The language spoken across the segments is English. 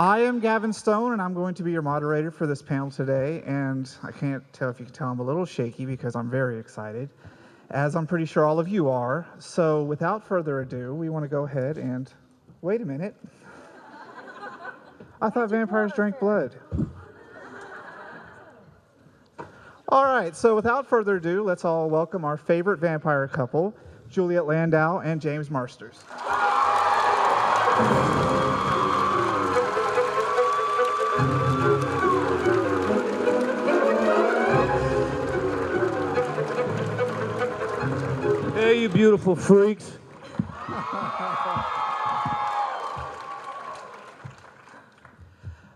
I am Gavin Stone, and I'm going to be your moderator for this panel today. And I can't tell if you can tell I'm a little shaky because I'm very excited, as I'm pretty sure all of you are. So without further ado, we want to go ahead and... Wait a minute. I thought vampires drank blood. All right, so without further ado, let's all welcome our favorite vampire couple, Juliet Landau and James Marsters. Hey, you beautiful freaks.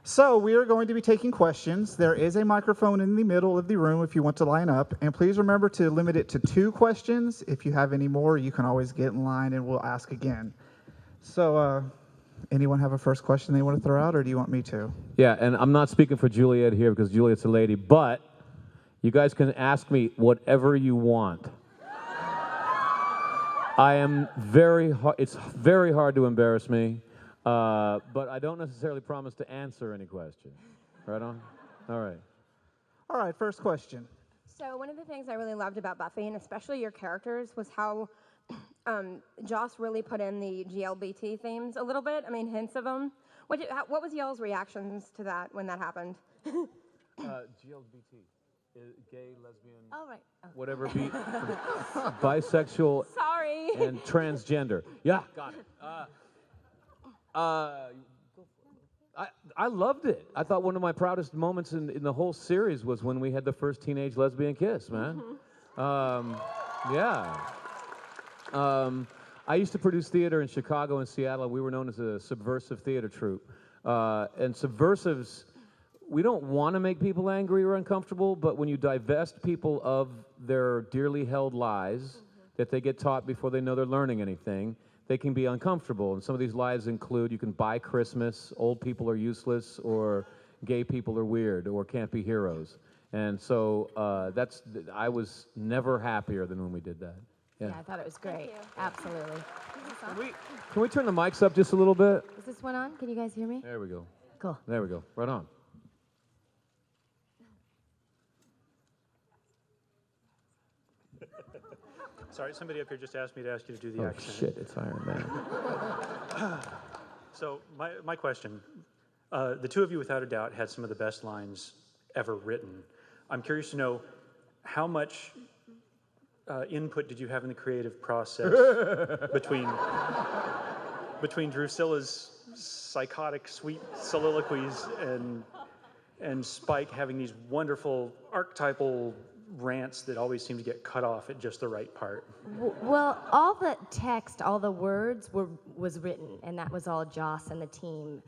So we are going to be taking questions. There is a microphone in the middle of the room if you want to line up. And please remember to limit it to 2 questions. If you have any more, you can always get in line and we'll ask again. So anyone have a first question they want to throw out, or do you want me to? Yeah, and I'm not speaking for Juliet here because Juliet's a lady, but you guys can ask me whatever you want. I am it's very hard to embarrass me, but I don't necessarily promise to answer any question. Right on? All right. All right, first question. So one of the things I really loved about Buffy, and especially your characters, was how Joss really put in the LGBT themes a little bit. I mean, hints of them. What was y'all's reactions to that when that happened? LGBT. Gay, lesbian, Oh, right. Oh. whatever bisexual, Sorry. and transgender. Yeah, got it. I loved it. I thought one of my proudest moments in the whole series was when we had the first teenage lesbian kiss, man. Yeah. I used to produce theater in Chicago and Seattle. We were known as a subversive theater troupe. And subversives, we don't want to make people angry or uncomfortable, but when you divest people of their dearly held lies that they get taught before they know they're learning anything, they can be uncomfortable. And some of these lies include you can buy Christmas, old people are useless, or gay people are weird, or can't be heroes. And so I was never happier than when we did that. Yeah, I thought it was great. Absolutely. Can we turn the mics up just a little bit? Is this one on? Can you guys hear me? There we go. Cool. There we go. Right on. Sorry, somebody up here just asked me to ask you to do the accent. Shit, it's Iron Man. So my question, the two of you without a doubt had some of the best lines ever written. I'm curious to know how much input did you have in the creative process between Drusilla's psychotic, sweet soliloquies and Spike having these wonderful archetypal rants that always seem to get cut off at just the right part? Well, all the text, all the words was written, and that was all Joss and the team.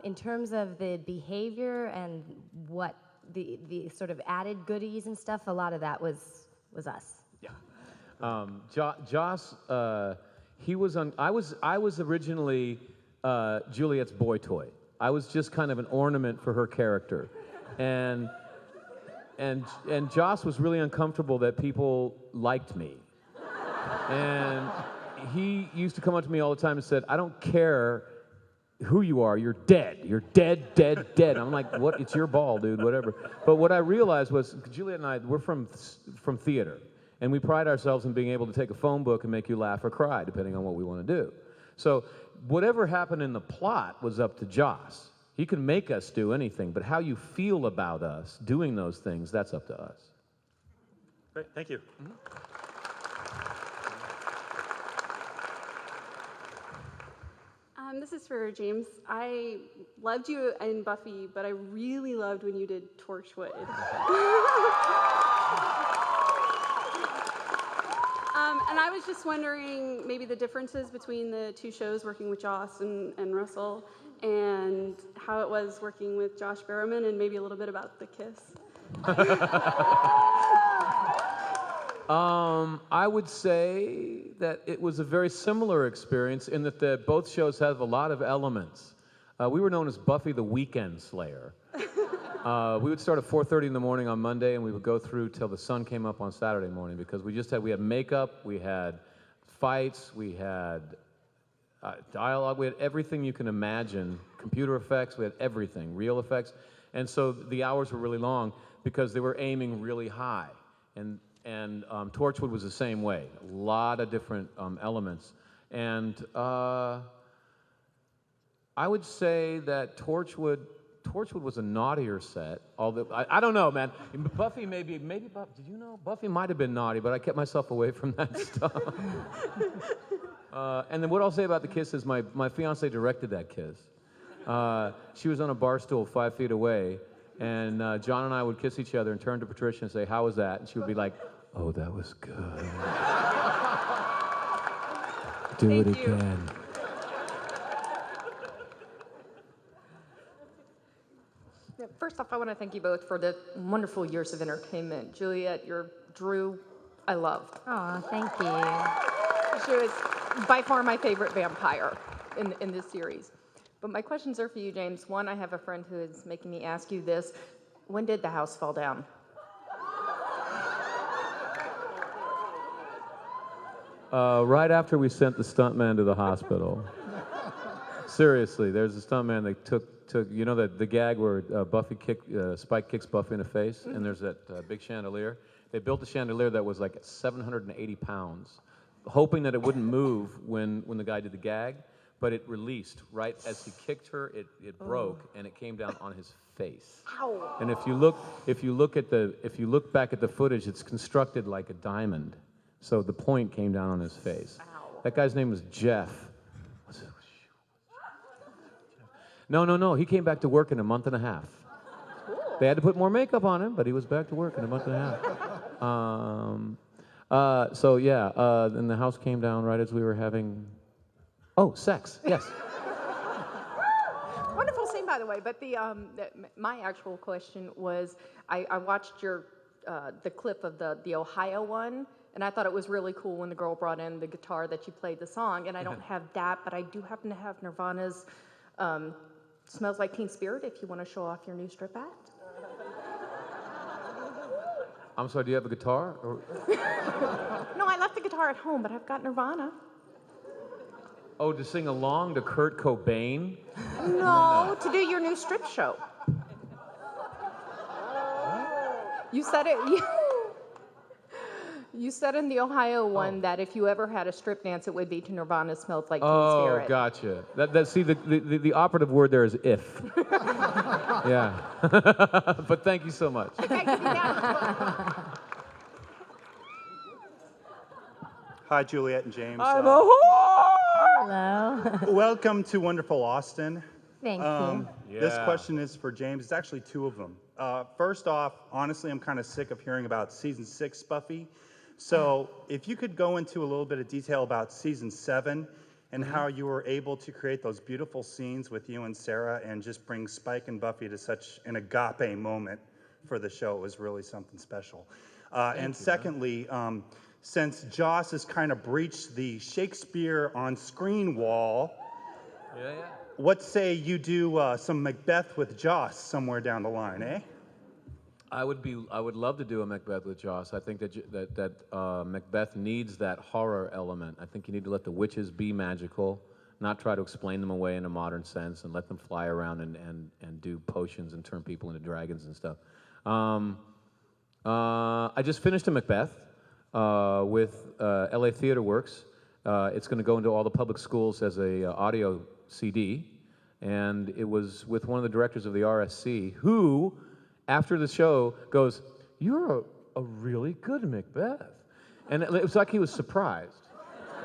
In terms of the behavior and what the sort of added goodies and stuff, a lot of that was us. Yeah. Joss, he was on. I was originally Juliet's boy toy. I was just kind of an ornament for her character, and Joss was really uncomfortable that people liked me. And he used to come up to me all the time and said, "I don't care who you are, you're dead. You're dead, dead, dead." I'm like, "What? It's your ball, dude, whatever." But what I realized was, Juliet and I, we're from theater, and we pride ourselves in being able to take a phone book and make you laugh or cry, depending on what we want to do. So whatever happened in the plot was up to Joss. He can make us do anything, but how you feel about us doing those things, that's up to us. Great, thank you. This is for James. I loved you in Buffy, but I really loved when you did Torchwood. And I was just wondering maybe the differences between the two shows, working with Joss and Russell, and how it was working with Josh Barrowman, and maybe a little bit about the kiss. I would say that it was a very similar experience in that both shows have a lot of elements. We were known as Buffy the Weekend Slayer. We would start at 4:30 in the morning on Monday, and we would go through till the sun came up on Saturday morning because we had makeup, we had fights, we had dialogue, we had everything you can imagine, computer effects, we had everything, real effects, and so the hours were really long because they were aiming really high, and Torchwood was the same way, a lot of different elements, and I would say that Torchwood was a naughtier set. Although I don't know, man. Buffy maybe did you know Buffy might have been naughty, but I kept myself away from that stuff. And then what I'll say about the kiss is my fiance directed that kiss. She was on a bar stool 5 feet away, and John and I would kiss each other and turn to Patricia and say, "How was that?" And she would be like, "Oh, that was good." Do it again. First off, I want to thank you both for the wonderful years of entertainment. Juliet, your Drew, I loved. Oh, thank you. She was by far my favorite vampire in this series. But my questions are for you, James. One, I have a friend who is making me ask you this. When did the house fall down? Right after we sent the stuntman to the hospital. Seriously, there's a stuntman that took you know the gag where Spike kicks Buffy in the face, and there's that big chandelier. They built a chandelier that was like 780 pounds, hoping that it wouldn't move when the guy did the gag, but it released right as he kicked her. It broke and it came down on his face. Ow. And if you look back at the footage, it's constructed like a diamond. So the point came down on his face. Ow. That guy's name was Jeff. No. He came back to work in a month and a half. Cool. They had to put more makeup on him, but he was back to work in a month and a half. And the house came down right as we were having. Oh, sex. Yes. Wonderful scene, by the way. But my actual question was, I watched the clip of the Ohio one, and I thought it was really cool when the girl brought in the guitar that you played the song. And I don't have that, but I do happen to have Nirvana's "Smells Like Teen Spirit" if you want to show off your new strip act. I'm sorry. Do you have a guitar? Or... No, I left the guitar at home, but I've got Nirvana. Oh, to sing along to Kurt Cobain? No, to do your new strip show. You said it. You said in the Ohio one that if you ever had a strip dance, it would be to Nirvana "Smells Like Teen Spirit." Oh, gotcha. See, the operative word there is if. Yeah. But thank you so much. Hi, Juliet and James. I'm a whore! Hello. Welcome to wonderful Austin. Thank you. This question is for James. It's actually two of them. First off, honestly, I'm kind of sick of hearing about season 6 Buffy. So if you could go into a little bit of detail about season 7 and how you were able to create those beautiful scenes with you and Sarah and just bring Spike and Buffy to such an agape moment for the show. It was really something special. And secondly, since Joss has kind of breached the Shakespeare on screen wall, what say you do some Macbeth with Joss somewhere down the line, eh? I would love to do a Macbeth with Joss. I think that Macbeth needs that horror element. I think you need to let the witches be magical, not try to explain them away in a modern sense, and let them fly around and do potions and turn people into dragons and stuff. I just finished a Macbeth with LA Theater Works. It's going to go into all the public schools as a audio CD, and it was with one of the directors of the RSC who, after the show, goes, "You're a really good Macbeth," and it was like he was surprised,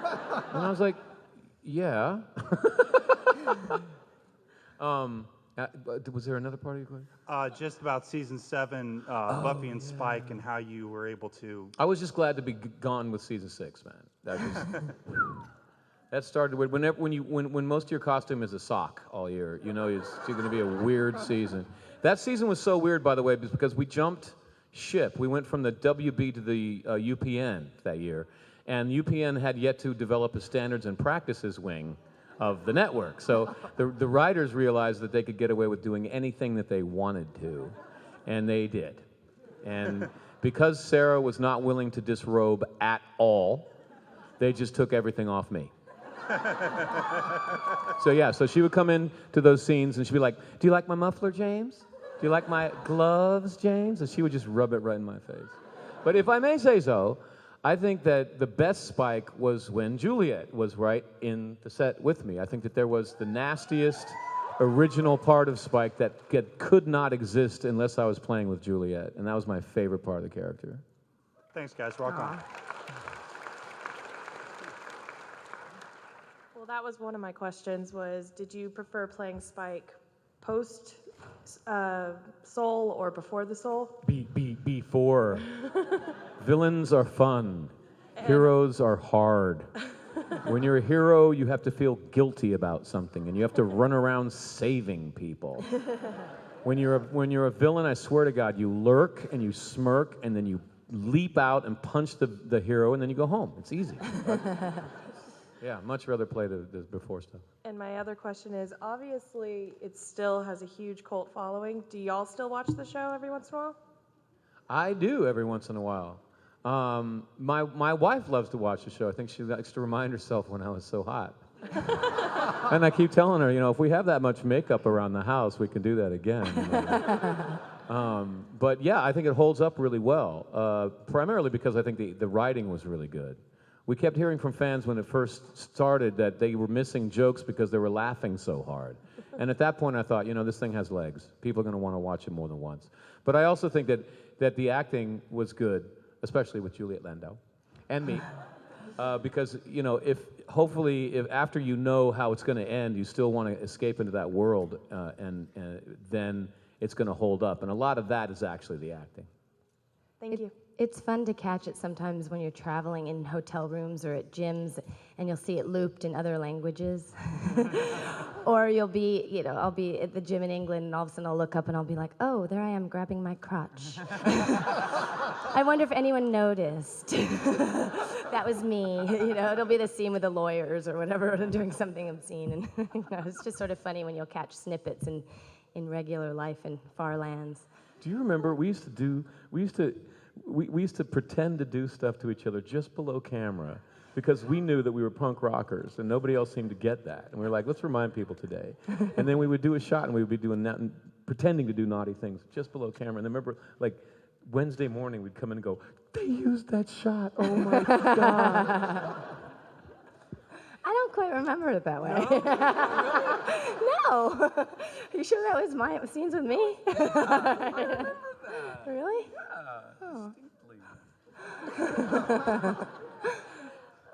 and I was like, "Yeah." Was there another part of your question? Just about season 7, Buffy and Spike, and how you were able to. I was just glad to be gone with season 6, man. That started when most of your costume is a sock all year. You know it's going to be a weird season. That season was so weird, by the way, because we jumped ship. We went from the WB to the UPN that year, and UPN had yet to develop a standards and practices wing of the network. So the writers realized that they could get away with doing anything that they wanted to, and they did. And because Sarah was not willing to disrobe at all, they just took everything off me. So she would come in to those scenes and she'd be like, "Do you like my muffler, James? Do you like my gloves, James?" And she would just rub it right in my face. But if I may say so, I think that the best Spike was when Juliet was right in the set with me. I think that there was the nastiest original part of Spike that could not exist unless I was playing with Juliet, and that was my favorite part of the character. Thanks, guys. Rock on. Well, that was one of my questions was, did you prefer playing Spike post Soul or before the Soul? Before. Villains are fun. Heroes are hard. When you're a hero, you have to feel guilty about something, and you have to run around saving people. When you're a villain, I swear to God, you lurk and you smirk, and then you leap out and punch the hero, and then you go home. It's easy. Yeah, much rather play the before stuff. And my other question is, obviously, it still has a huge cult following. Do y'all still watch the show every once in a while? I do every once in a while. My wife loves to watch the show. I think she likes to remind herself when I was so hot. And I keep telling her, if we have that much makeup around the house, we can do that again. But yeah, I think it holds up really well, primarily because I think the writing was really good. We kept hearing from fans when it first started that they were missing jokes because they were laughing so hard. And at that point I thought, this thing has legs. People are going to want to watch it more than once. But I also think that the acting was good, especially with Juliet Landau and me. Because, if after you know how it's going to end, you still want to escape into that world, and then it's going to hold up. And a lot of that is actually the acting. Thank you. It's fun to catch it sometimes when you're traveling in hotel rooms or at gyms, and you'll see it looped in other languages. Or you'll be, I'll be at the gym in England, and all of a sudden I'll look up and I'll be like, oh, there I am grabbing my crotch. I wonder if anyone noticed. That was me. It'll be the scene with the lawyers or whatever, and I'm doing something obscene. And it's just sort of funny when you'll catch snippets in regular life in far lands. Do you remember we used to pretend to do stuff to each other just below camera because we knew that we were punk rockers and nobody else seemed to get that. And we were like, let's remind people today. And then we would do a shot and we would be doing that and pretending to do naughty things just below camera. And I remember, Wednesday morning we'd come in and go, they used that shot. Oh my God. I don't quite remember it that way. No. Are you sure that was my scenes with me? I remember that. Really? Yeah,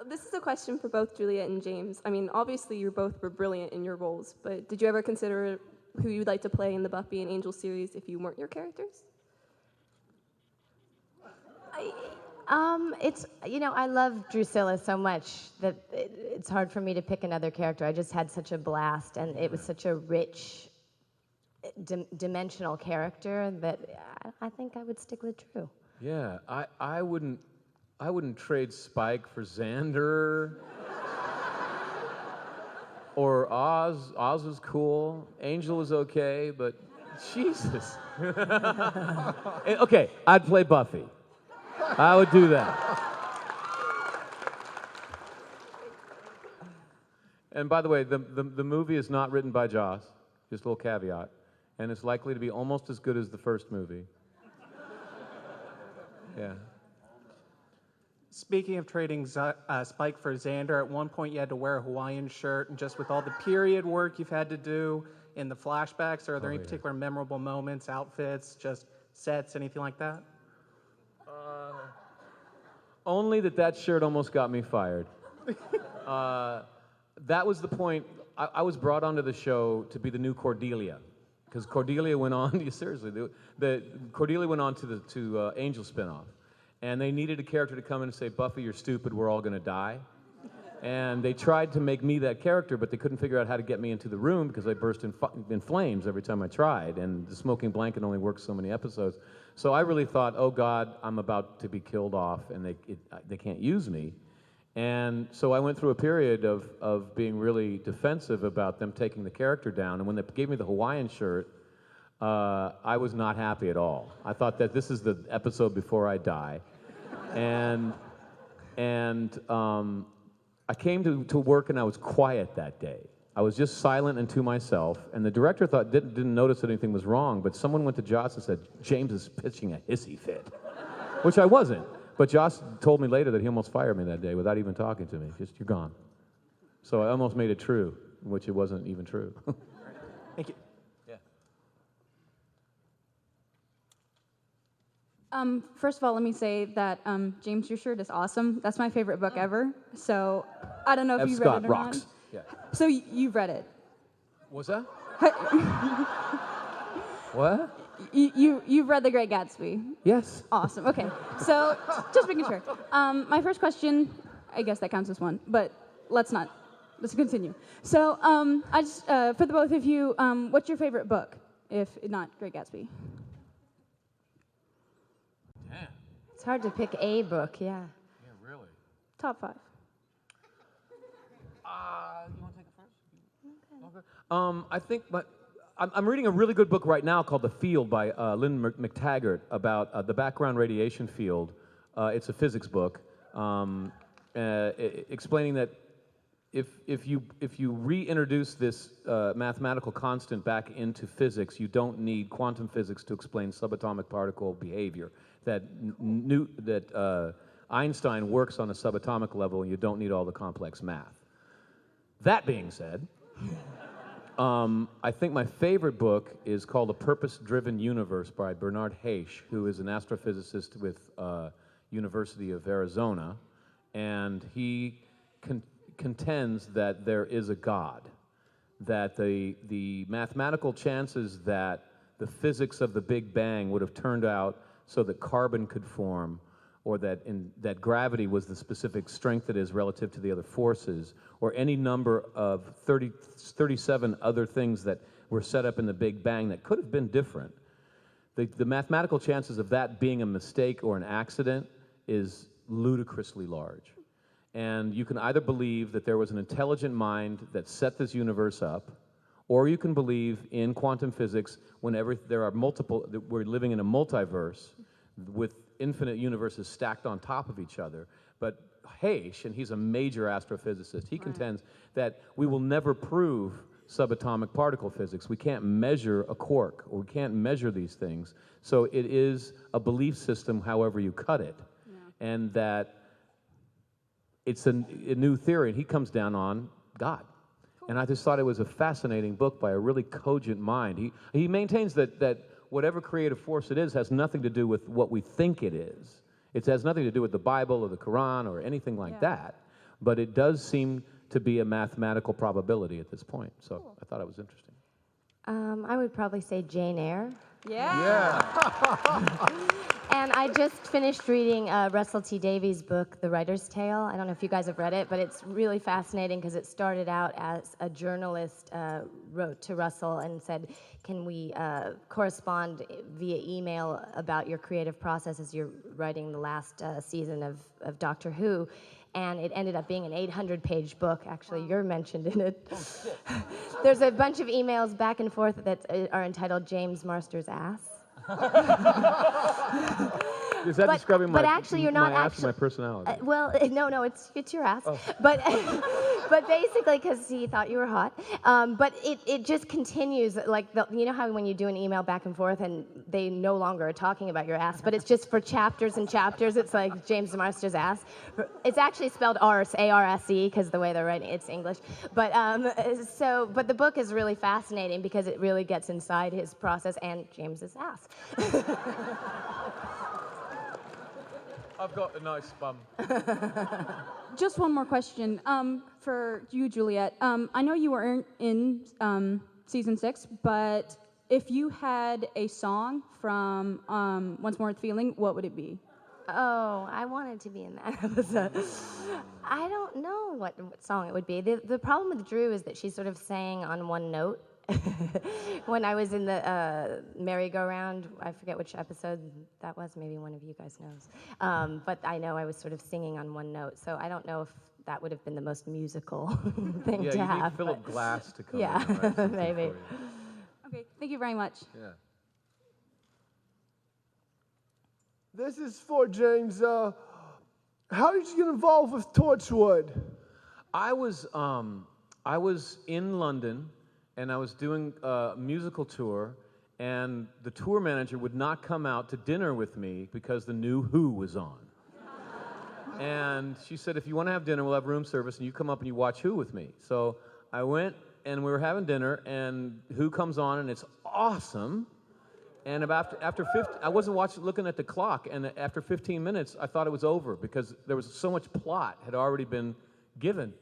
This is a question for both Juliet and James. I mean, obviously you both were brilliant in your roles, but did you ever consider who you'd like to play in the Buffy and Angel series if you weren't your characters? I love Drusilla so much that it's hard for me to pick another character. I just had such a blast, and it was such a rich, dimensional character that I think I would stick with Drew. Yeah, I wouldn't trade Spike for Xander or Oz. Oz was cool. Angel was okay, but Jesus. Okay, I'd play Buffy. I would do that. And by the way, the movie is not written by Joss, just a little caveat, and it's likely to be almost as good as the first movie. Yeah. Speaking of trading Spike for Xander, at one point you had to wear a Hawaiian shirt, and just with all the period work you've had to do in the flashbacks, are there any particular memorable moments, outfits, just sets, anything like that? Only that shirt almost got me fired. That was the point. I was brought onto the show to be the new Cordelia. because Cordelia went on. Seriously, Cordelia went on to the Angel spinoff, and they needed a character to come in and say, "Buffy, you're stupid. We're all going to die." And they tried to make me that character, but they couldn't figure out how to get me into the room because I burst in flames every time I tried, and the smoking blanket only works so many episodes. So I really thought, oh God, I'm about to be killed off, and they can't use me. And so I went through a period of being really defensive about them taking the character down, and when they gave me the Hawaiian shirt, I was not happy at all. I thought that this is the episode before I die. And I came to work and I was quiet that day. I was just silent and to myself, and the director didn't notice that anything was wrong, but someone went to Joss and said, James is pitching a hissy fit, which I wasn't. But Joss told me later that he almost fired me that day without even talking to me. Just, you're gone. So I almost made it true, which it wasn't even true. Thank you. First of all, let me say that James, your shirt is awesome. That's my favorite book ever. So I don't know if you've read it or rocks. not. Yeah. So you've read it. What's that? What? You've read The Great Gatsby. Yes. Awesome. Okay. So just making sure. My first question, I guess that counts as one, but let's continue. So I just for the both of you, what's your favorite book, if not Great Gatsby? It's hard to pick a book, yeah. Yeah, really. Top 5. You want to take it first? Okay. I think, I'm reading a really good book right now called The Field by Lynn McTaggart about the background radiation field. It's a physics book explaining that if you reintroduce this mathematical constant back into physics, you don't need quantum physics to explain subatomic particle behavior. That Einstein works on a subatomic level, and you don't need all the complex math. That being said, I think my favorite book is called A Purpose-Driven Universe by Bernard Heisch, who is an astrophysicist with University of Arizona, and he contends that there is a God, that the mathematical chances that the physics of the Big Bang would have turned out so that carbon could form, or that gravity was the specific strength it is relative to the other forces, or any number of 37 other things that were set up in the Big Bang that could have been different. The mathematical chances of that being a mistake or an accident is ludicrously large. And you can either believe that there was an intelligent mind that set this universe up, or you can believe in quantum physics whenever there are multiple, we're living in a multiverse with infinite universes stacked on top of each other. But Heisch, and he's a major astrophysicist, he contends that we will never prove subatomic particle physics. We can't measure a quark, or we can't measure these things. So it is a belief system however you cut it. Yeah. And that it's a new theory, and he comes down on God. And I just thought it was a fascinating book by a really cogent mind. He maintains that whatever creative force it is has nothing to do with what we think it is. It has nothing to do with the Bible or the Quran or anything like that. But it does seem to be a mathematical probability at this point. So I thought it was interesting. I would probably say Jane Eyre. Yeah. And I just finished reading Russell T Davies' book, The Writer's Tale. I don't know if you guys have read it, but it's really fascinating because it started out as a journalist wrote to Russell and said, can we correspond via email about your creative process as you're writing the last season of Doctor Who? And it ended up being an 800-page book. Actually, you're mentioned in it. There's a bunch of emails back and forth that are entitled James Marsters' Ass. Is that describing my, actually, you're not my ass or my personality? Well, no, it's your ass. Oh. But basically, because he thought you were hot. But it just continues, like, you know how when you do an email back and forth and they no longer are talking about your ass, but it's just for chapters and chapters. It's like James Marsters' ass. It's actually spelled arse, A-R-S-E, because the way they're writing it's English. But but the book is really fascinating because it really gets inside his process and James's ass. I've got a nice bum. Just one more question for you, Juliet. I know you were in season 6, but if you had a song from Once More with Feeling, what would it be? Oh, I wanted to be in that episode. I don't know what song it would be. The problem with Drew is that she sort of sang on one note. When I was in the merry-go-round, I forget which episode that was, maybe one of you guys knows. But I know I was sort of singing on one note, so I don't know if that would have been the most musical thing to you have. need Philip Glass to come yeah, in and write something maybe. for you. Okay, thank you very much. Yeah. This is for James. How did you get involved with Torchwood? I was in London, and I was doing a musical tour, and the tour manager would not come out to dinner with me because the new Who was on. And she said, if you want to have dinner, we'll have room service, and you come up and you watch Who with me. So I went, and we were having dinner, and Who comes on, and it's awesome. And after 50, I wasn't looking at the clock, and after 15 minutes, I thought it was over because there was so much plot had already been given.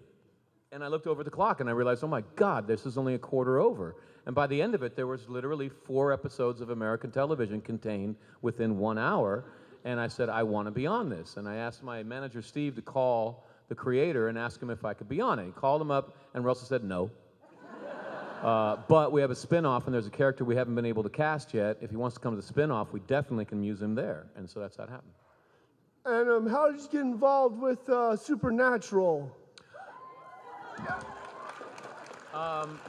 And I looked over at the clock, and I realized, oh my God, this is only a quarter over. And by the end of it, there was literally 4 episodes of American television contained within 1 hour. And I said, I want to be on this. And I asked my manager, Steve, to call the creator and ask him if I could be on it. He called him up, and Russell said no. But we have a spin-off, and there's a character we haven't been able to cast yet. If he wants to come to the spin-off, we definitely can use him there. And so that's how it happened. And how did you get involved with Supernatural?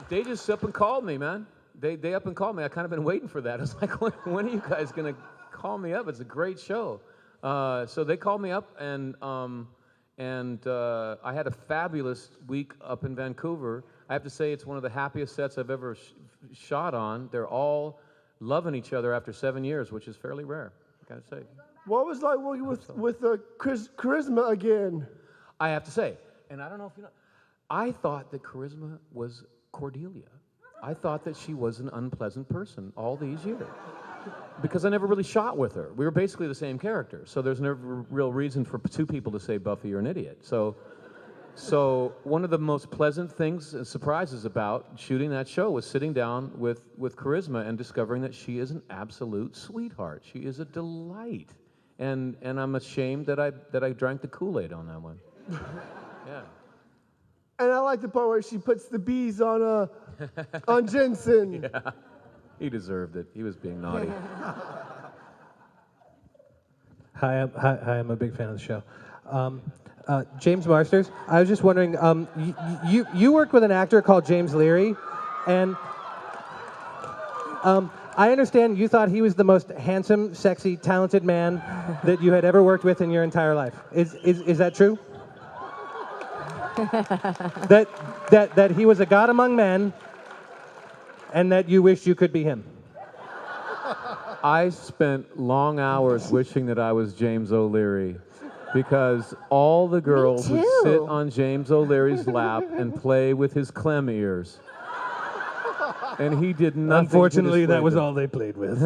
They just up and called me, man. They up and called me. I kind of been waiting for that. I was like, when are you guys going to call me up? It's a great show. So they called me up, and I had a fabulous week up in Vancouver. I have to say it's one of the happiest sets I've ever shot on. They're all loving each other after 7 years, which is fairly rare, I gotta say. What was it like working with Charisma again? I have to say, and I don't know if you know, I thought that Charisma was Cordelia. I thought that she was an unpleasant person all these years because I never really shot with her. We were basically the same character, so there's no real reason for 2 people to say Buffy you're an idiot. So one of the most pleasant things and surprises about shooting that show was sitting down with Charisma and discovering that she is an absolute sweetheart. She is a delight. And I'm ashamed that I drank the Kool-Aid on that one. Yeah. And I like the part where she puts the bees on Jensen. Yeah. He deserved it. He was being naughty. Hi, I'm a big fan of the show. James Marsters, I was just wondering, you worked with an actor called James Leary, and I understand you thought he was the most handsome, sexy, talented man that you had ever worked with in your entire life. Is that true? that he was a god among men, and that you wished you could be him. I spent long hours wishing that I was James O'Leary. Because all the girls would sit on James O'Leary's lap and play with his clem ears. And he did nothing. Unfortunately, that was all they played with.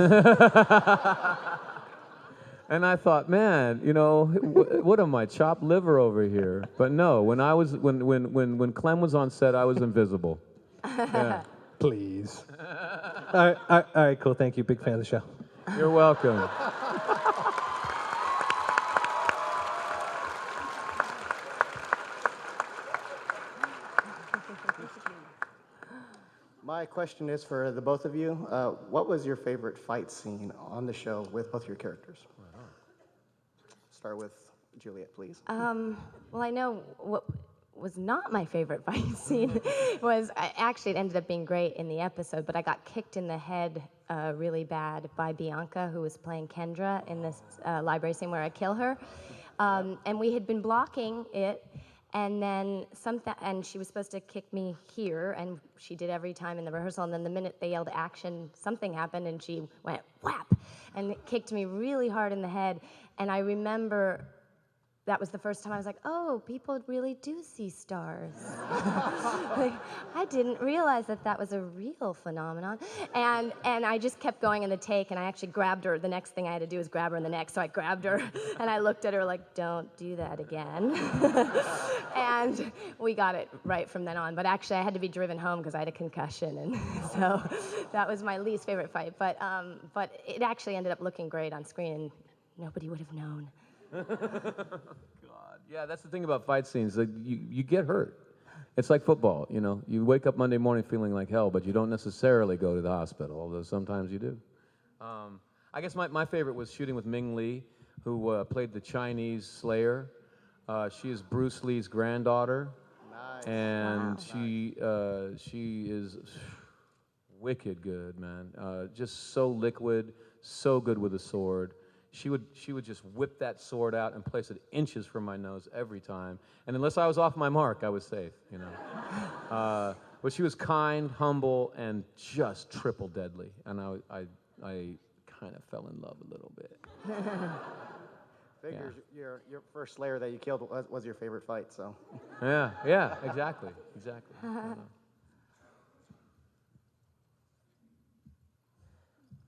And I thought, man, you know, what am I, chopped liver over here? But no, when Clem was on set, I was invisible. Yeah. Please. All right, cool. Thank you. Big fan of the show. You're welcome. My question is for the both of you. What was your favorite fight scene on the show with both your characters? Start with Juliet, please. Well, I know what was not my favorite fight scene was, actually it ended up being great in the episode, but I got kicked in the head really bad by Bianca, who was playing Kendra in this library scene where I kill her. And we had been blocking it, and then and she was supposed to kick me here, and she did every time in the rehearsal, and then the minute they yelled action, something happened, and she went whap, and kicked me really hard in the head. And I remember that was the first time I was like, oh, people really do see stars. Like, I didn't realize that that was a real phenomenon. And I just kept going in the take, and I actually grabbed her. The next thing I had to do was grab her in the neck, so I grabbed her, and I looked at her like, don't do that again. And we got it right from then on. But actually, I had to be driven home because I had a concussion, and so that was my least favorite fight. But it actually ended up looking great on screen, and nobody would have known. God, yeah, that's the thing about fight scenes. Like, you get hurt. It's like football, you know. You wake up Monday morning feeling like hell, but you don't necessarily go to the hospital, although sometimes you do. I guess my favorite was shooting with Ming Lee, who played the Chinese Slayer. She is Bruce Lee's granddaughter, and she is wicked good, man. Just so liquid, so good with a sword. She would just whip that sword out and place it inches from my nose every time. And unless I was off my mark, I was safe, you know. But she was kind, humble, and just triple deadly. And I kind of fell in love a little bit. Figures your first Slayer that you killed was your favorite fight, so. Yeah, exactly.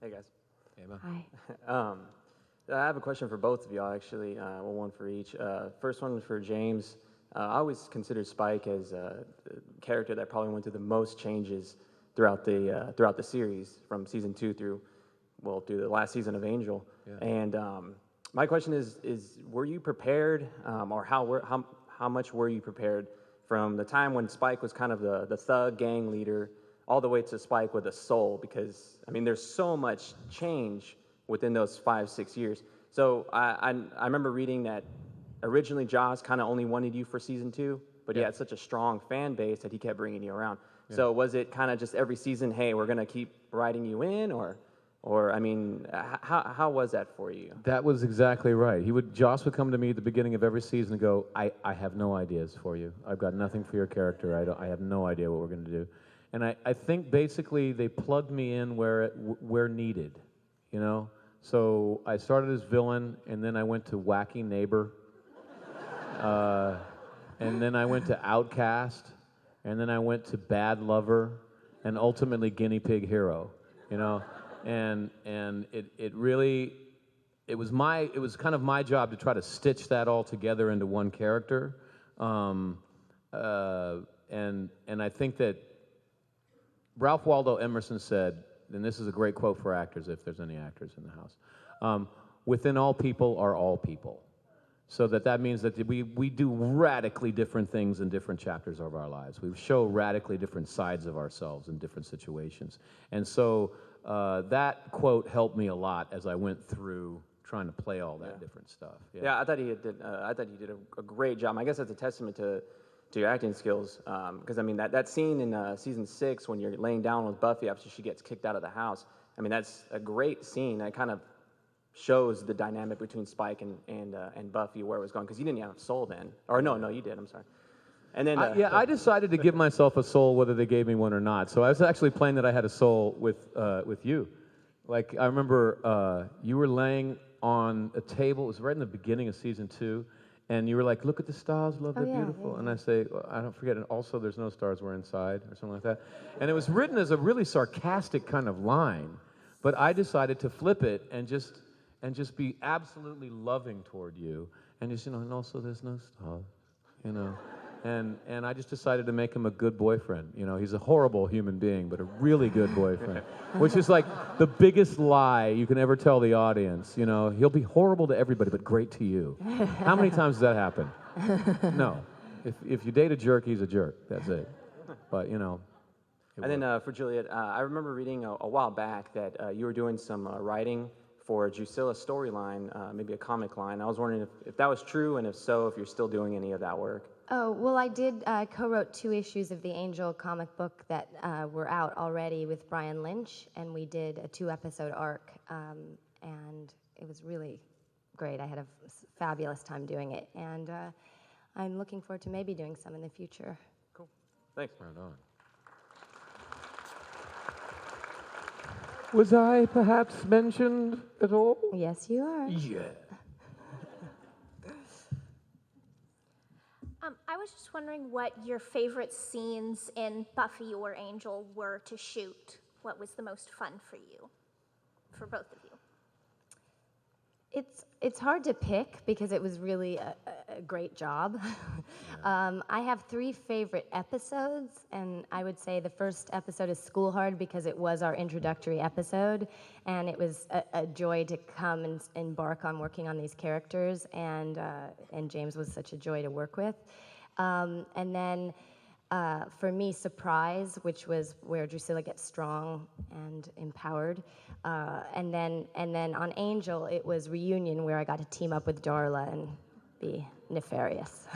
Hey, guys. Hey, man. Hi. I have a question for both of y'all, actually. Well, one for each. First one for James. I always considered Spike as a character that probably went through the most changes throughout the series, from season 2 through the last season of Angel. Yeah. And my question is were you prepared, or how much were you prepared from the time when Spike was kind of the thug gang leader all the way to Spike with a soul? Because, I mean, there's so much change within those 5-6 years. So I remember reading that originally Joss kind of only wanted you for season 2, but he had such a strong fan base that he kept bringing you around. Yeah. So was it kind of just every season, hey, we're going to keep writing you in, or I mean, how was that for you? That was exactly right. Joss would come to me at the beginning of every season and go, I have no ideas for you. I've got nothing for your character. I have no idea what we're going to do. And I think basically they plugged me in where needed, you know? So I started as villain, and then I went to wacky neighbor, and then I went to outcast, and then I went to bad lover, and ultimately guinea pig hero, you know? And it was kind of my job to try to stitch that all together into one character, and I think that Ralph Waldo Emerson said, and this is a great quote for actors, if there's any actors in the house, within all people are all people. So that means that we do radically different things in different chapters of our lives. We show radically different sides of ourselves in different situations. And so that quote helped me a lot as I went through trying to play all that different stuff. Yeah, I thought he did a great job. I guess that's a testament to your acting skills, because I mean that scene in season 6 when you're laying down with Buffy after she gets kicked out of the house. I mean, that's a great scene. That kind of shows the dynamic between Spike and Buffy, where it was going, because you didn't have a soul then, or no, you did. I'm sorry. And then I decided to give myself a soul whether they gave me one or not. So I was actually playing that I had a soul with you. Like, I remember you were laying on a table. It was right in the beginning of season 2. And you were like, look at the stars, love, they're beautiful. Yeah. And I say, well, I don't forget, and also there's no stars, we're inside, or something like that. And it was written as a really sarcastic kind of line, but I decided to flip it and just be absolutely loving toward you. And just, and also there's no stars, And I just decided to make him a good boyfriend. He's a horrible human being, but a really good boyfriend, which is like the biggest lie you can ever tell the audience. He'll be horrible to everybody, but great to you. How many times does that happen? No. If you date a jerk, he's a jerk. That's it. But, And then for Juliet, I remember reading a while back that you were doing some writing for a Drusilla storyline, maybe a comic line. I was wondering if that was true, and if so, if you're still doing any of that work. Oh, well, I did co-wrote 2 issues of the Angel comic book that were out already with Brian Lynch, and we did a 2-episode arc, and it was really great. I had a fabulous time doing it, and I'm looking forward to maybe doing some in the future. Cool. Thanks. Right on. Was I perhaps mentioned at all? Yes, you are. Yeah. was just wondering what your favorite scenes in Buffy or Angel were to shoot. What was the most fun for you, for both of you? It's hard to pick because it was really a great job. I have 3 favorite episodes, and I would say the first episode is School Hard because it was our introductory episode, and it was a joy to come and embark on working on these characters, and James was such a joy to work with. And then for me, Surprise, which was where Drusilla gets strong and empowered. And then on Angel, it was Reunion, where I got to team up with Darla and be nefarious.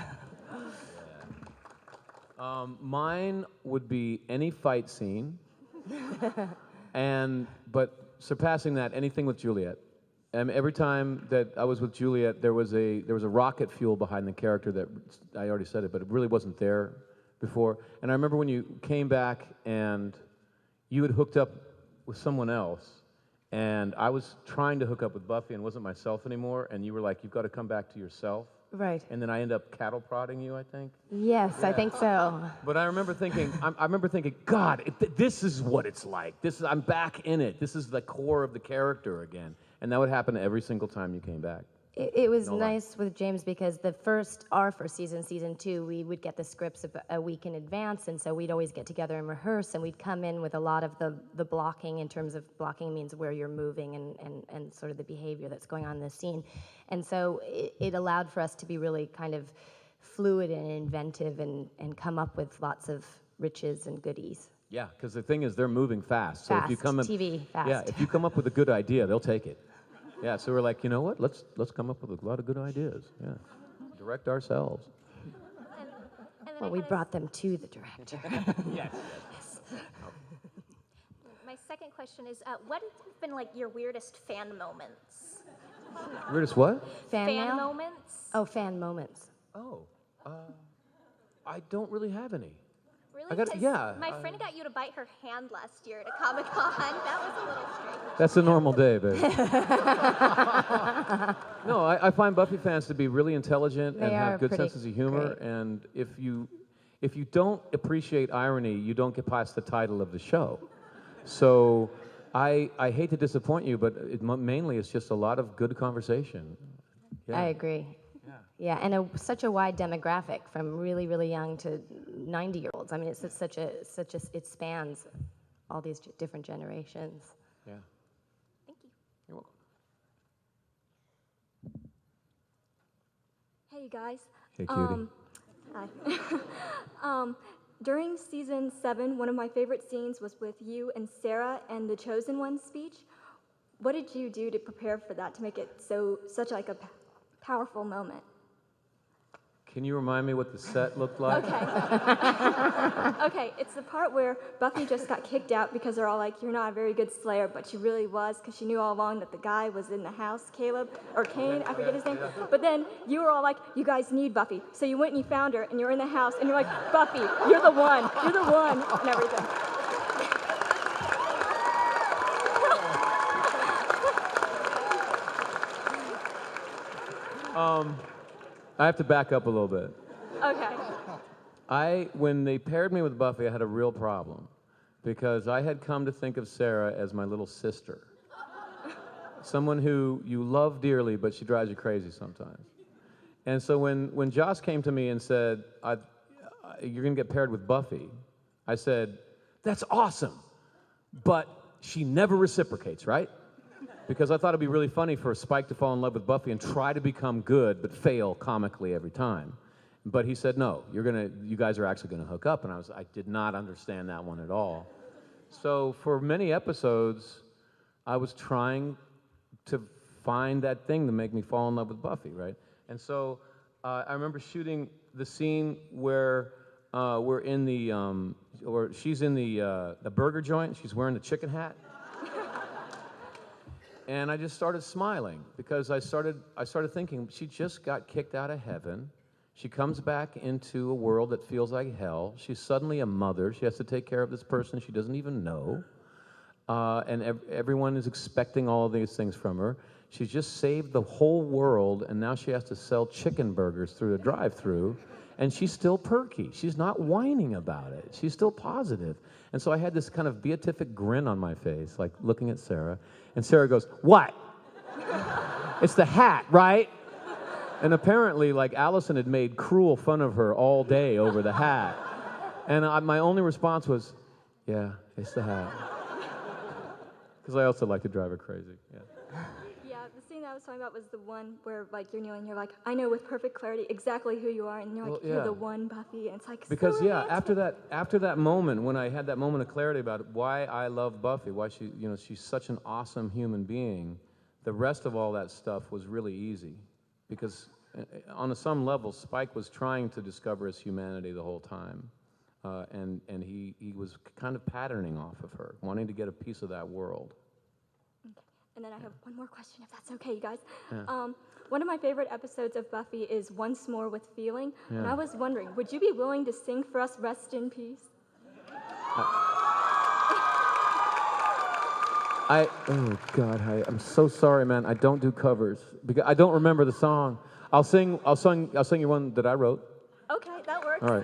Mine would be any fight scene, but surpassing that, anything with Juliet. Every time that I was with Juliet, there was a rocket fuel behind the character that I already said it, but it really wasn't there before. And I remember when you came back and you had hooked up with someone else, and I was trying to hook up with Buffy and wasn't myself anymore, and you were like, "You've got to come back to yourself." Right. And then I ended up cattle prodding you, I think. Yes, yeah. I think so. But I remember thinking, God, this is what it's like. I'm back in it. This is the core of the character again. And that would happen every single time you came back. It was nice with James because our first season, season 2, we would get the scripts a week in advance, and so we'd always get together and rehearse, and we'd come in with a lot of the blocking. In terms of blocking means where you're moving and sort of the behavior that's going on in the scene. And so it allowed for us to be really kind of fluid and inventive and come up with lots of riches and goodies. Yeah, because the thing is, they're moving fast. So Fast, if you come TV, fast. Yeah, if you come up with a good idea, they'll take it. Yeah, so we're like, you know what? Let's come up with a lot of good ideas. Yeah, direct ourselves. Well, we brought them to the director. Yes. My second question is, what have been like your weirdest fan moments? Weirdest what? Fan moments? Oh, fan moments. Oh, I don't really have any. Really? My friend got you to bite her hand last year at a Comic-Con. That was a little strange. That's a normal day, babe. No, I find Buffy fans to be really intelligent and have good senses of humor. Great. And if you don't appreciate irony, you don't get past the title of the show. So I hate to disappoint you, but mainly it's just a lot of good conversation. Yeah. I agree. Yeah, and such a wide demographic, from really, really young to 90-year-olds. I mean, it spans all these different generations. Yeah. Thank you. You're welcome. Hey, you guys. Hey, cutie. Hi. During season 7, one of my favorite scenes was with you and Sarah and the Chosen One speech. What did you do to prepare for that, to make it such like a powerful moment? Can you remind me what the set looked like? Okay. Okay, it's the part where Buffy just got kicked out because they're all like, "You're not a very good Slayer," but she really was, because she knew all along that the guy was in the house, Caleb, or Kane, I forget his name. But then you were all like, "You guys need Buffy." So you went and you found her, and you're in the house, and you're like, "Buffy, you're the one, and everything. I have to back up a little bit. Okay. When they paired me with Buffy, I had a real problem because I had come to think of Sarah as my little sister. Someone who you love dearly, but she drives you crazy sometimes. And so when Joss came to me and said, "You're going to get paired with Buffy," I said, "That's awesome, but she never reciprocates, right?" Because I thought it'd be really funny for Spike to fall in love with Buffy and try to become good, but fail comically every time. But he said, "No, you guys are actually gonna hook up," and I did not understand that one at all. So for many episodes, I was trying to find that thing to make me fall in love with Buffy, right? And so I remember shooting the scene where we're in or she's in the burger joint. She's wearing the chicken hat. And I just started smiling because I started thinking, she just got kicked out of heaven. She comes back into a world that feels like hell. She's suddenly a mother. She has to take care of this person she doesn't even know. And everyone is expecting all of these things from her. She's just saved the whole world, and now she has to sell chicken burgers through a drive-thru. And she's still perky. She's not whining about it. She's still positive. And so I had this kind of beatific grin on my face, like looking at Sarah. And Sarah goes, "What?" "It's the hat, right?" And apparently, like, Allison had made cruel fun of her all day over the hat. And my only response was, "Yeah, it's the hat." Because I also like to drive her crazy. Yeah. Yeah, the scene I was talking about was the one where, like, you're kneeling, you're like, I know with perfect clarity exactly who you are, and you're like, Well, you're yeah. the one, Buffy, and it's like, Because so yeah, romantic. after that moment, when I had that moment of clarity about why I love Buffy, why she's such an awesome human being, the rest of all that stuff was really easy, because on some level, Spike was trying to discover his humanity the whole time, and he was kind of patterning off of her, wanting to get a piece of that world. And then I have one more question, if that's okay, you guys. Yeah. One of my favorite episodes of Buffy is Once More with Feeling, and Yeah. I was wondering, would you be willing to sing for us Rest in Peace? Oh God, I'm so sorry, man. I don't do covers because I don't remember the song. I'll sing you one that I wrote. Okay, that works. All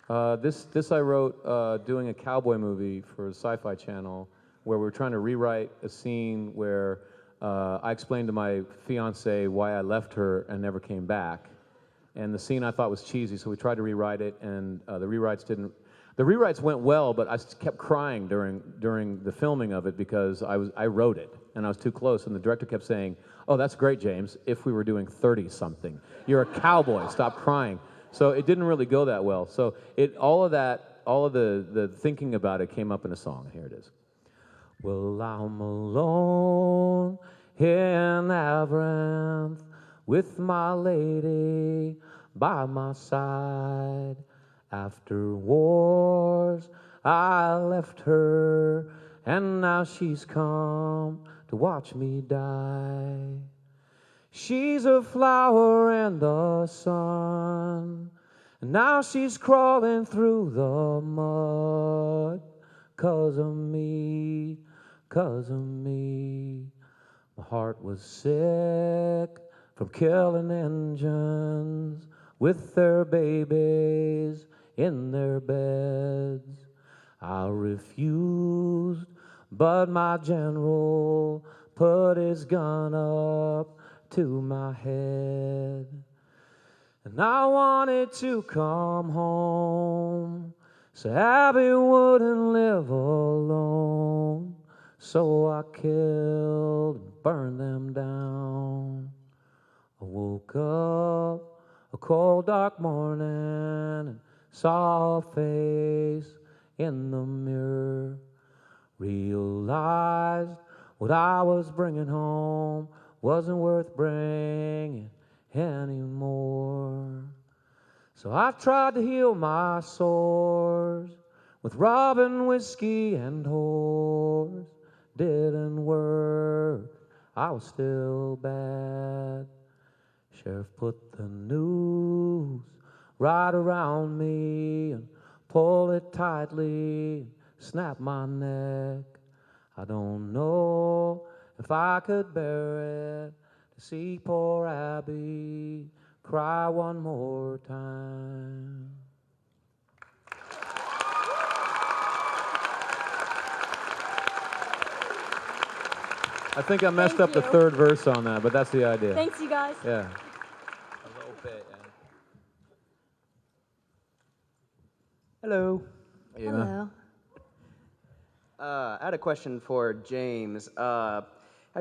right. This I wrote doing a cowboy movie for Sci-Fi Channel, where we were trying to rewrite a scene where I explained to my fiance why I left her and never came back, and the scene I thought was cheesy, so we tried to rewrite it, and the rewrites went well, but I kept crying during the filming of it because I wrote it and I was too close, and the director kept saying, "Oh, that's great, James. If we were doing 30-something, you're a cowboy. Stop crying." So it didn't really go that well. So all of the thinking about it came up in a song. Here it is. Well, I'm alone in labyrinth with my lady by my side. After wars, I left her, and now she's come to watch me die. She's a flower in the sun, and now she's crawling through the mud. 'Cause of me, 'cause of me. My heart was sick from killing engines with their babies in their beds. I refused, but my general put his gun up to my head. And I wanted to come home, so Abby wouldn't live alone. So I killed and burned them down. I woke up a cold, dark morning and saw a face in the mirror. Realized what I was bringing home wasn't worth bringing anymore. So I tried to heal my sores with rum and whiskey and whores. Didn't work, I was still bad. Sheriff put the noose right around me and pulled it tightly, snapped my neck. I don't know if I could bear it to see poor Abby cry one more time. I think I messed up the third verse on that, but that's the idea. Thanks, you guys. Yeah. A little bit, yeah. Hello. Hello. I had a question for James. Have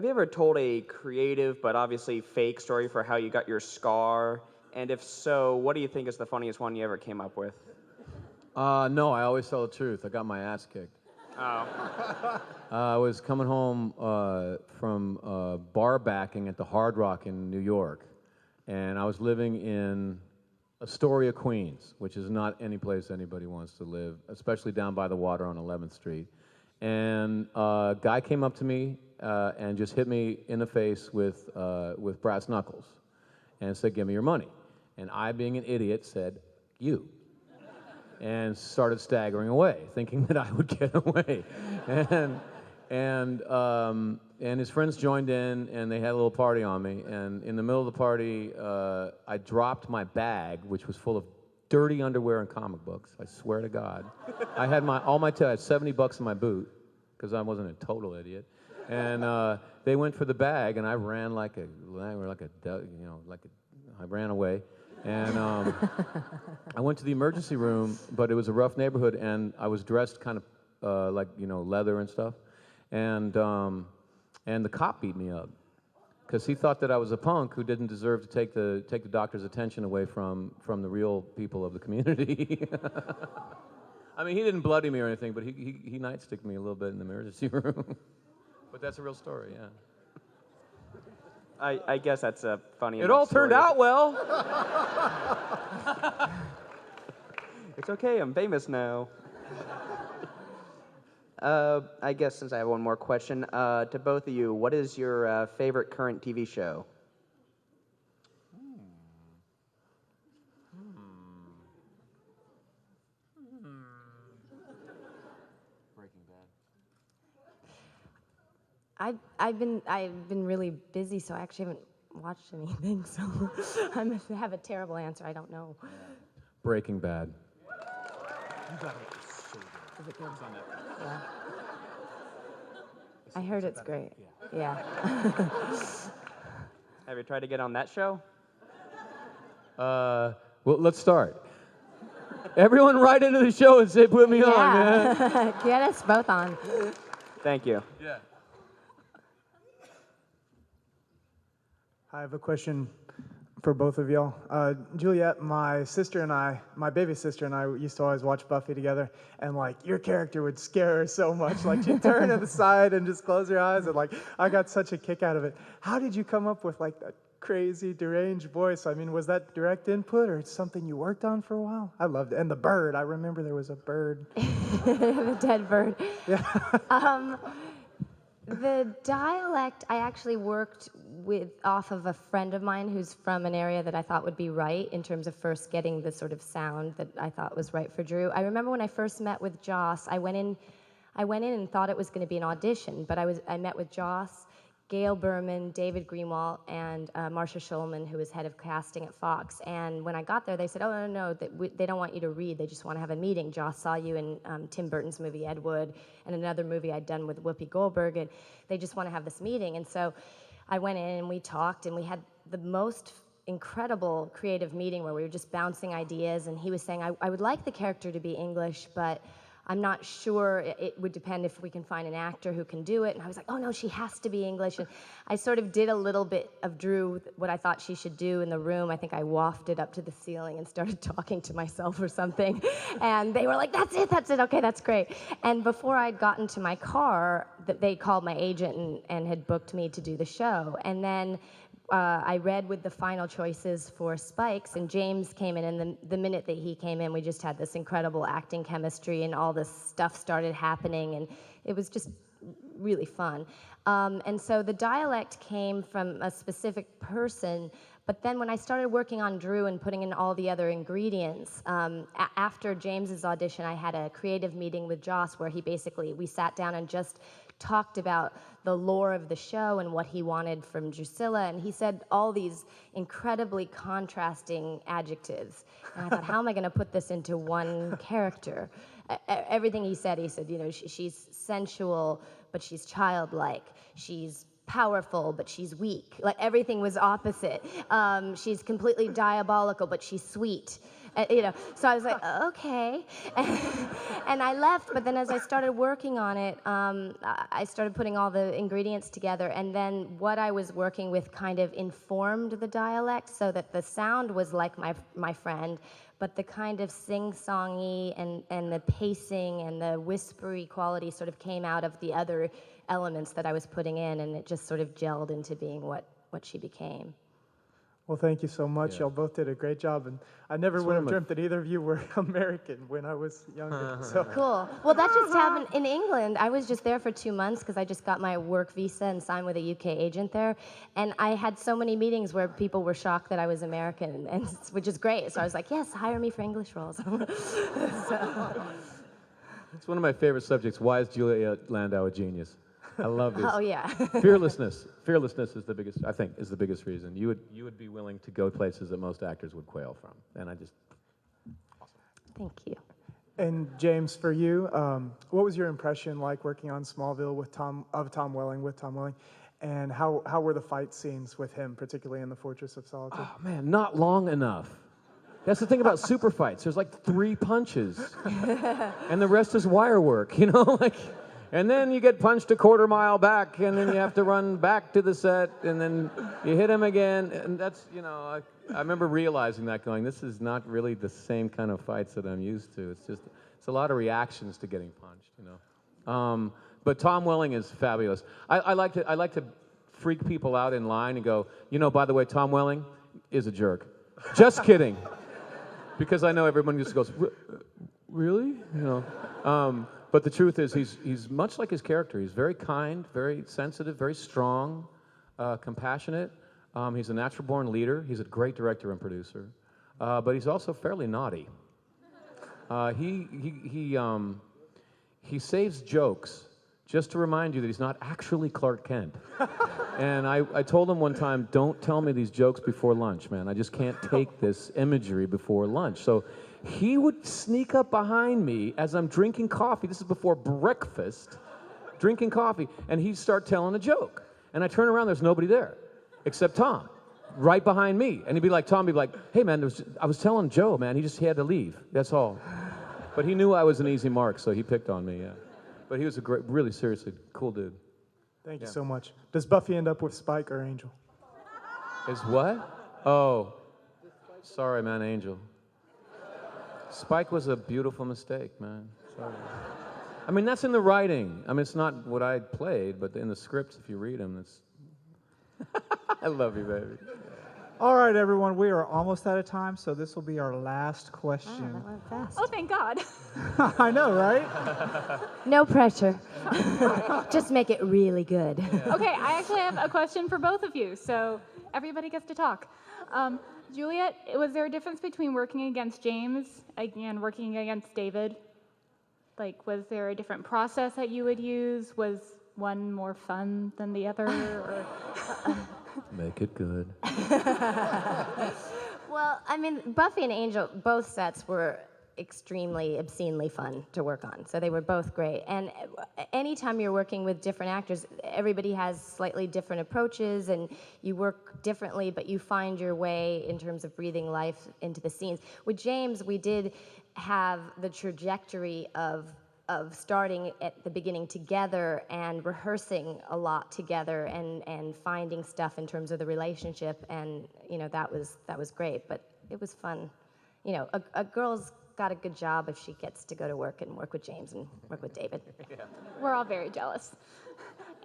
you ever told a creative but obviously fake story for how you got your scar? And if so, what do you think is the funniest one you ever came up with? No, I always tell the truth. I got my ass kicked. Oh. I was coming home from bar backing at the Hard Rock in New York, and I was living in Astoria, Queens, which is not any place anybody wants to live, especially down by the water on 11th Street. And a guy came up to me and just hit me in the face with brass knuckles and said, "Give me your money." And I, being an idiot, said, "You." And started staggering away, thinking that I would get away. And his friends joined in, and they had a little party on me. And in the middle of the party, I dropped my bag, which was full of dirty underwear and comic books. I swear to God, I had I had $70 in my boot because I wasn't a total idiot. And they went for the bag, and I ran I ran away. And I went to the emergency room, but it was a rough neighborhood, and I was dressed kind of leather and stuff. And the cop beat me up because he thought that I was a punk who didn't deserve to take the doctor's attention away from the real people of the community. I mean, he didn't bloody me or anything, but he nightsticked me a little bit in the emergency room. But that's a real story, yeah. I guess that's a funny. It all turned out well. It's okay, I'm famous now. I guess since I have one more question, to both of you, what is your favorite current TV show? Breaking Bad. I've been really busy, so I actually haven't watched anything. So I must have a terrible answer. I don't know. Breaking Bad. Is it good? Yeah. I heard it's great. Yeah. Have you tried to get on that show? Well, let's start. Everyone write into the show and say, put me on, man. Get us both on. Thank you. Yeah. I have a question for both of y'all. Juliet, my baby sister and I used to always watch Buffy together, and your character would scare her so much. She'd turn to the side and just close her eyes, and I got such a kick out of it. How did you come up with that crazy, deranged voice? I mean, was that direct input, or it's something you worked on for a while? I loved it. And the bird, I remember there was a bird. The dead bird. Yeah. The dialect I actually worked off of a friend of mine who's from an area that I thought would be right in terms of first getting the sort of sound that I thought was right for Drew. I remember when I first met with Joss, I went in and thought it was going to be an audition, but I met with Joss, Gail Berman, David Greenwald, and Marcia Schulman, who was head of casting at Fox. And when I got there, they said, "Oh, no, they don't want you to read. They just want to have a meeting. Joss saw you in Tim Burton's movie Ed Wood and another movie I'd done with Whoopi Goldberg, and they just want to have this meeting." And so I went in and we talked, and we had the most incredible creative meeting where we were just bouncing ideas. And he was saying, I would like the character to be English, but I'm not sure. It would depend if we can find an actor who can do it. And I was like, oh no, she has to be English. And I sort of did a little bit of Drew, what I thought she should do in the room. I think I wafted up to the ceiling and started talking to myself or something. And they were like, that's it, okay, that's great. And before I'd gotten to my car, they called my agent and had booked me to do the show. And then I read with the final choices for Spikes, and James came in, and the minute that he came in, we just had this incredible acting chemistry, and all this stuff started happening, and it was just really fun. And so the dialect came from a specific person, but then when I started working on Drew and putting in all the other ingredients, after James's audition, I had a creative meeting with Joss where we sat down and just talked about the lore of the show and what he wanted from Drusilla, and he said all these incredibly contrasting adjectives. And I thought, how am I going to put this into one character? Everything he said, she's sensual, but she's childlike. She's powerful, but she's weak. Everything was opposite. She's completely diabolical, but she's sweet. So I was like, okay. And I left, but then as I started working on it, I started putting all the ingredients together, and then what I was working with kind of informed the dialect so that the sound was like my friend, but the kind of sing-songy and the pacing and the whispery quality sort of came out of the other elements that I was putting in, and it just sort of gelled into being what she became. Well, thank you so much. Y'all both did a great job, and I never would have dreamt that either of you were American when I was younger. So. Cool. Well, that just happened in England. I was just there for 2 months because I just got my work visa and signed with a UK agent there, and I had so many meetings where people were shocked that I was American, which is great. So I was like, yes, hire me for English roles. It's one of my favorite subjects. Why is Juliet Landau a genius? I love this. Oh, yeah. Fearlessness. Fearlessness is the biggest, I think, is the biggest reason. You would be willing to go places that most actors would quail from. And I just, Thank you. And James, for you, what was your impression like working on Smallville with Tom Welling, and how were the fight scenes with him, particularly in the Fortress of Solitude? oh man, not long enough. That's the thing about super fights. There's like 3 punches, and the rest is wire work, you know? Like, and then you get punched a quarter mile back, and then you have to run back to the set, and then you hit him again, and that's, you know, I remember realizing that, going, this is not really the same kind of fights that I'm used to. It's a lot of reactions to getting punched, you know. But Tom Welling is fabulous. I like to freak people out in line and go, you know, by the way, Tom Welling is a jerk. Just kidding. Because I know everyone just goes, really? You know. But the truth is, he's much like his character. He's very kind, very sensitive, very strong, compassionate. He's a natural-born leader. He's a great director and producer. But he's also fairly naughty. He saves jokes just to remind you that he's not actually Clark Kent. And I told him one time, don't tell me these jokes before lunch, man. I just can't take this imagery before lunch. So he would sneak up behind me as I'm drinking coffee. This is before breakfast, drinking coffee. And he'd start telling a joke. And I turn around, there's nobody there except Tom, right behind me. And he'd be like, Tom would be like, hey, man, I was telling Joe, man. He had to leave. That's all. But he knew I was an easy mark, so he picked on me, yeah. But he was a great, really seriously cool dude. Thank you so much. Does Buffy end up with Spike or Angel? Is what? Oh, sorry, man, Angel. Spike was a beautiful mistake, man. Sorry. I mean, that's in the writing. I mean, it's not what I played, but in the scripts, if you read them, it's... I love you, baby. All right, everyone, we are almost out of time, so this will be our last question. That went fast. Oh, thank God. I know, right? No pressure. Just make it really good. Okay, I actually have a question for both of you, so everybody gets to talk. Juliet, was there a difference between working against James and working against David? Like, was there a different process that you would use? Was one more fun than the other? Or, Make it good. Well, I mean, Buffy and Angel, both sets were extremely obscenely fun to work on. So they were both great. And anytime you're working with different actors, everybody has slightly different approaches and you work differently, but you find your way in terms of breathing life into the scenes. With James, we did have the trajectory of starting at the beginning together and rehearsing a lot together and finding stuff in terms of the relationship, and you know that was great, but it was fun. You know, a girl's got a good job if she gets to go to work and work with James and work with David. Yeah. We're all very jealous.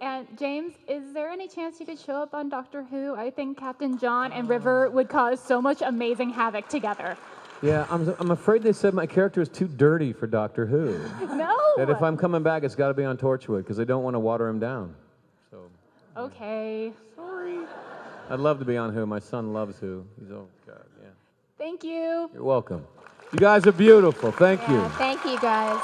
And James, is there any chance you could show up on Doctor Who? I think Captain John and River would cause so much amazing havoc together. Yeah, I'm afraid they said my character is too dirty for Doctor Who. No! That if I'm coming back, it's got to be on Torchwood, because they don't want to water him down. So. Okay. Sorry. I'd love to be on Who. My son loves Who. He's, oh, God, yeah. Thank you. You're welcome. You guys are beautiful. Thank you. Thank you, guys.